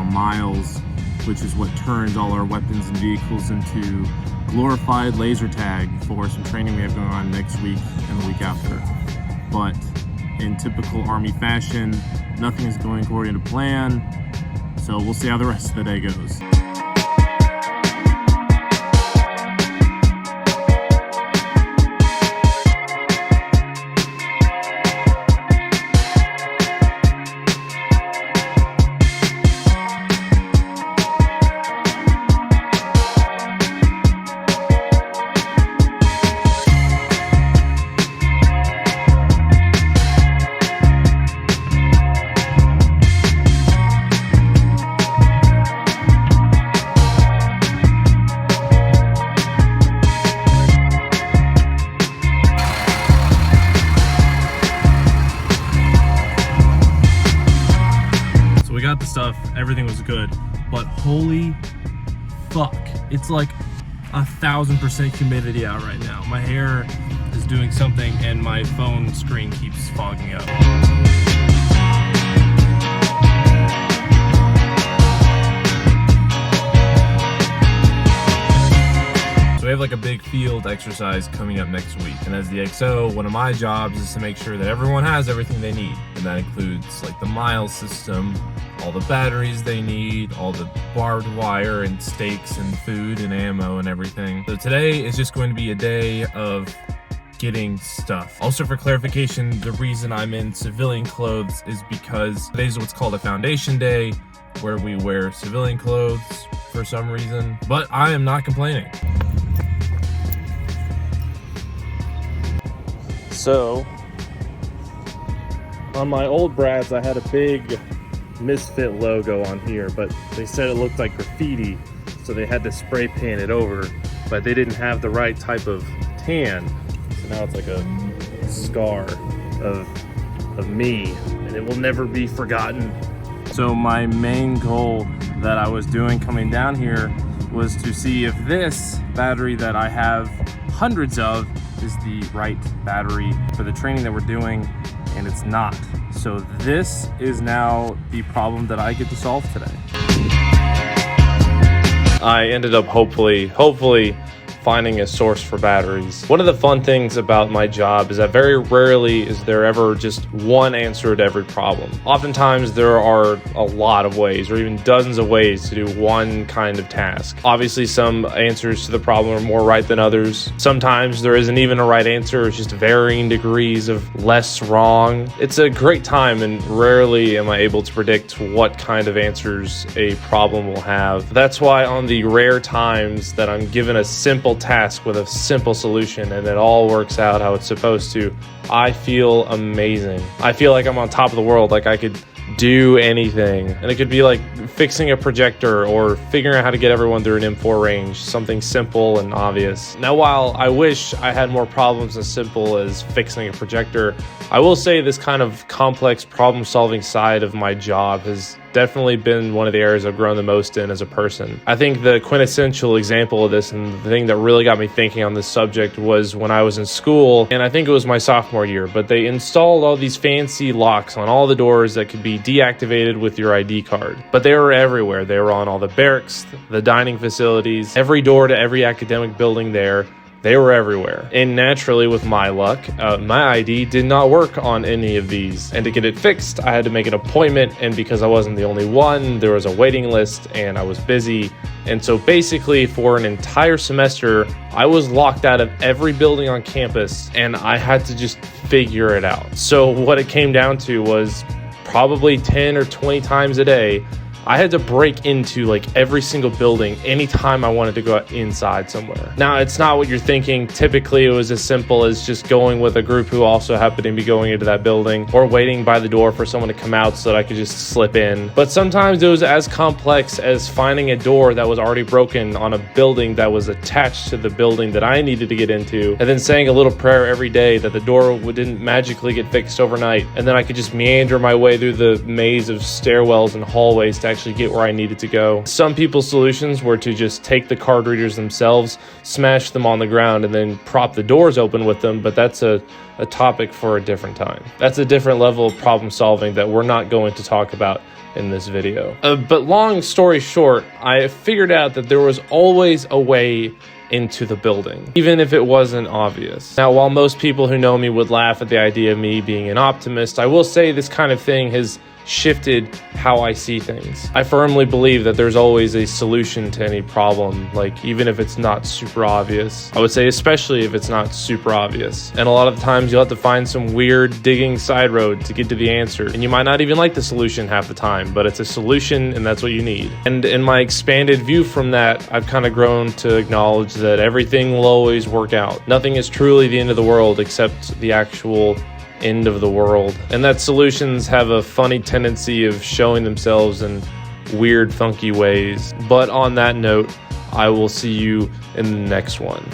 call miles, which is what turns all our weapons and vehicles into glorified laser tag for some training we have going on next week and the week after. But in typical Army fashion, nothing is going according to plan, so we'll see how the rest of the day goes. Got the stuff, everything was good, but holy fuck, it's like 1000% humidity out right now. My hair is doing something and my phone screen keeps fogging up. So we have like a big field exercise coming up next week, and as the XO, one of my jobs is to make sure that everyone has everything they need, and that includes like the miles system, all the batteries they need, all the barbed wire and stakes and food and ammo and everything. So today is just going to be a day of getting stuff. Also, for clarification, the reason I'm in civilian clothes is because today's what's called a foundation day, where we wear civilian clothes for some reason, but I am not complaining. So, on my old Brads, I had a big Misfit logo on here, but they said it looked like graffiti, so they had to spray paint it over, but they didn't have the right type of tan, so now it's like a scar of me, and it will never be forgotten. So my main goal that I was doing coming down here was to see if this battery that I have hundreds of is the right battery for the training that we're doing, and it's not. So this is now the problem that I get to solve today. I ended up hopefully finding a source for batteries. One of the fun things about my job is that very rarely is there ever just one answer to every problem. Oftentimes there are a lot of ways, or even dozens of ways to do one kind of task. Obviously some answers to the problem are more right than others. Sometimes there isn't even a right answer, it's just varying degrees of less wrong. It's a great time, and rarely am I able to predict what kind of answers a problem will have. That's why on the rare times that I'm given a simple task with a simple solution and it all works out how it's supposed to, I feel amazing. I feel like I'm on top of the world, like I could do anything. And it could be like fixing a projector or figuring out how to get everyone through an M4 range, something simple and obvious. Now, while I wish I had more problems as simple as fixing a projector, I will say this kind of complex problem-solving side of my job has definitely been one of the areas I've grown the most in as a person. I think the quintessential example of this, and the thing that really got me thinking on this subject, was when I was in school, and I think it was my sophomore year, but they installed all these fancy locks on all the doors that could be deactivated with your ID card. But they were everywhere. They were on all the barracks, the dining facilities, every door to every academic building there. They were everywhere. And naturally, with my luck, my ID did not work on any of these. And to get it fixed, I had to make an appointment. And because I wasn't the only one, there was a waiting list and I was busy. And so basically for an entire semester, I was locked out of every building on campus and I had to just figure it out. So what it came down to was probably 10 or 20 times a day, I had to break into like every single building anytime I wanted to go inside somewhere. Now, it's not what you're thinking. Typically, it was as simple as just going with a group who also happened to be going into that building, or waiting by the door for someone to come out so that I could just slip in. But sometimes it was as complex as finding a door that was already broken on a building that was attached to the building that I needed to get into, and then saying a little prayer every day that the door didn't magically get fixed overnight, and then I could just meander my way through the maze of stairwells and hallways to actually get where I needed to go. Some people's solutions were to just take the card readers themselves, smash them on the ground, and then prop the doors open with them, but that's a topic for a different time. That's a different level of problem solving that we're not going to talk about in this video. But long story short, I figured out that there was always a way into the building, even if it wasn't obvious. Now, while most people who know me would laugh at the idea of me being an optimist, I will say this kind of thing has shifted how I see things. I firmly believe that there's always a solution to any problem, like even if it's not super obvious. I would say especially if it's not super obvious. And a lot of the times you'll have to find some weird digging side road to get to the answer. And you might not even like the solution half the time, but it's a solution and that's what you need. And in my expanded view from that, I've kind of grown to acknowledge that everything will always work out. Nothing is truly the end of the world except the actual end of the world, and that solutions have a funny tendency of showing themselves in weird, funky ways. But on that note, I will see you in the next one.